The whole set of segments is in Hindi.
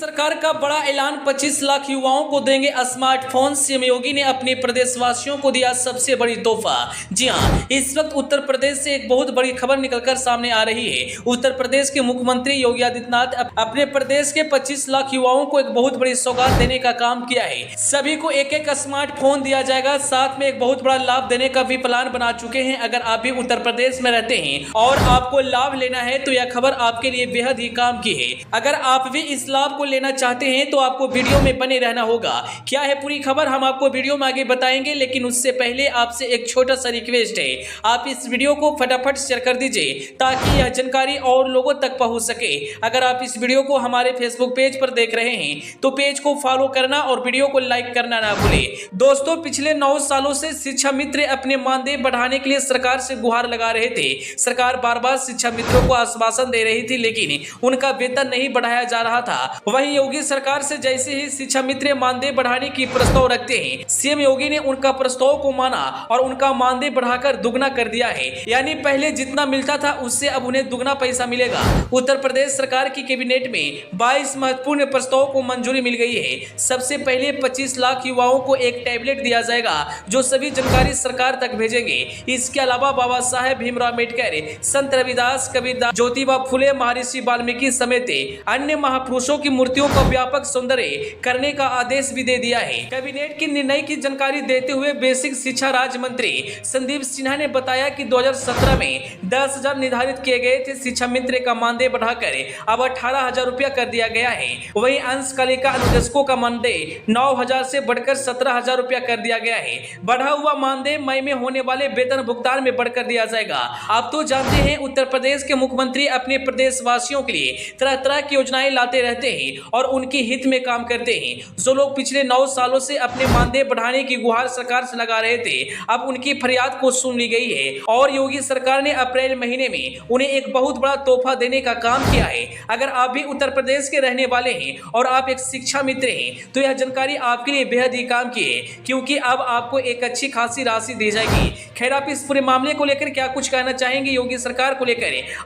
सरकार का बड़ा ऐलान, 25 लाख युवाओं को देंगे स्मार्टफोन। सीएम योगी ने अपने प्रदेशवासियों को दिया सबसे बड़ी तोहफा। जी हां, इस वक्त उत्तर प्रदेश से एक बहुत बड़ी खबर निकलकर सामने आ रही है। उत्तर प्रदेश के मुख्यमंत्री योगी आदित्यनाथ अपने प्रदेश के 25 लाख युवाओं को एक बहुत बड़ी सौगात देने का काम किया है। सभी को एक एक स्मार्टफोन दिया जाएगा, साथ में एक बहुत बड़ा लाभ देने का भी प्लान बना चुके हैं। अगर आप भी उत्तर प्रदेश में रहते हैं और आपको लाभ लेना है तो यह खबर आपके लिए बेहद ही काम की है। अगर आप भी इस लाभ को लेना चाहते हैं तो आपको वीडियो में बने रहना होगा। क्या है पूरी खबर, हम आपको वीडियो में आगे बताएंगे, लेकिन उससे पहले आपसे एक छोटा सा रिक्वेस्ट है, आप इस वीडियो को फटाफट शेयर कर दीजिए ताकि यह जानकारी और लोगों तक पहुंच सके। अगर आप इस वीडियो को हमारे फेसबुक पेज पर देख रहे हैं तो पेज को फॉलो करना और वीडियो को लाइक करना ना भूलें। दोस्तों, पिछले 9 सालों से शिक्षा मित्र अपने मानदेय बढ़ाने के लिए सरकार से गुहार लगा रहे थे। सरकार बार बार शिक्षा मित्रों को आश्वासन दे रही थी, लेकिन उनका वेतन नहीं बढ़ाया जा रहा था। वहीं योगी सरकार से जैसे ही शिक्षा मित्र मानदेय बढ़ाने की प्रस्ताव रखते हैं, सीएम योगी ने उनका प्रस्ताव को माना और उनका मानदेय बढ़ाकर दुगना कर दिया है। यानी पहले जितना मिलता था उससे अब उन्हें दुगना पैसा मिलेगा। उत्तर प्रदेश सरकार की कैबिनेट में 22 महत्वपूर्ण प्रस्ताव को मंजूरी मिल गई है। सबसे पहले 25 लाख युवाओं को एक टैबलेट दिया जाएगा, जो सभी जानकारी सरकार तक भेजेंगे। इसके अलावा बाबा साहेब भीमराव अम्बेडकर, संत रविदास, कबीरदास, ज्योतिबा फुले, महर्षि वाल्मीकि समेत अन्य महापुरुषों की मूर्तियों का व्यापक सौंदर्य करने का आदेश भी दे दिया है। कैबिनेट के निर्णय की जानकारी देते हुए बेसिक शिक्षा राज्य मंत्री संदीप सिन्हा ने बताया कि 2017 में 10,000 निर्धारित किए गए थे। शिक्षा मित्र का मानदेय बढ़ाकर अब 18,000 रुपया कर दिया गया है। वहीं अंशकालिका अनुदेशकों का मानदेय 9,000 से बढ़कर 17,000 रुपया कर दिया गया है। बढ़ा हुआ मानदेय मई में होने वाले वेतन भुगतान में बढ़कर दिया जाएगा। आप तो जानते हैं उत्तर प्रदेश के मुख्यमंत्री अपने प्रदेशवासियों के लिए तरह तरह की योजनाएं लाते रहते हैं और उनके हित में काम करते हैं। जो लोग पिछले 9 सालों से अपने मानदेय बढ़ाने की गुहार सरकार से लगा रहे थे, अब उनकी फरियाद को सुन ली गई है और योगी सरकार ने अप्रैल महीने में उन्हें एक बहुत बड़ा तोहफा देने का काम किया है। अगर आप भी उत्तर प्रदेश के रहने वाले हैं और आप एक शिक्षा मित्र हैं तो यह जानकारी आपके लिए बेहद ही काम की है, क्योंकि अब आपको एक अच्छी खासी राशि दी जाएगी। खैर, आप इस पूरे मामले को लेकर क्या कुछ कहना चाहेंगे, योगी सरकार को लेकर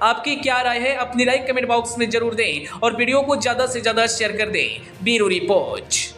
आपकी क्या राय है, अपनी राय कमेंट बॉक्स में जरूर दें और वीडियो को ज्यादा से ज्यादा शेयर कर दें। Bureau report.